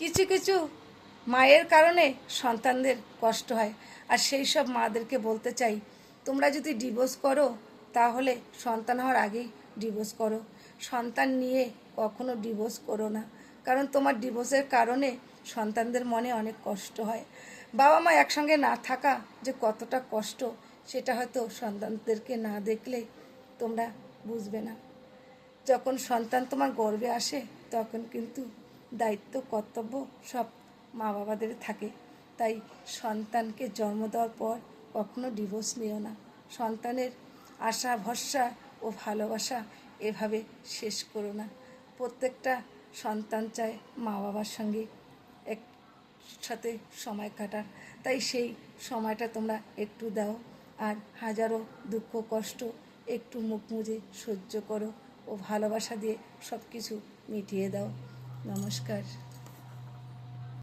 কিছু কিছু মায়ের কারণে সন্তানদের কষ্ট হয়, আর সেই সব মাদেরকে বলতে চাই, তোমরা যদি ডিভোর্স করো তাহলে সন্তান হওয়ার আগেই ডিভোর্স করো। সন্তান নিয়ে কখনো ডিভোর্স করো না, কারণ তোমার ডিভোর্সের কারণে সন্তানদের মনে অনেক কষ্ট হয়। বাবা মা একসঙ্গে না থাকা যে কতটা কষ্ট, সেটা হয়তো সন্তানদেরকে না দেখলে তোমরা বুঝবে না। যখন সন্তান তোমার গর্ভে আসে তখন কিন্তু দায়িত্ব কর্তব্য সব মা বাবাদের থাকে। তাই সন্তানকে জন্ম দেওয়ার পর কখনো ডিভোর্স নিও না। সন্তানের আশা ভরসা ও ভালোবাসা এভাবে শেষ করো না। প্রত্যেকটা সন্তান চায় মা বাবার সঙ্গে একসাথে সময় কাটার, তাই সেই সময়টা তোমরা একটু দাও। আর হাজারো দুঃখ কষ্ট একটু মুখ মুজে সহ্য করো ও ভালোবাসা দিয়ে সব কিছু মিটিয়ে দাও। নমস্কার।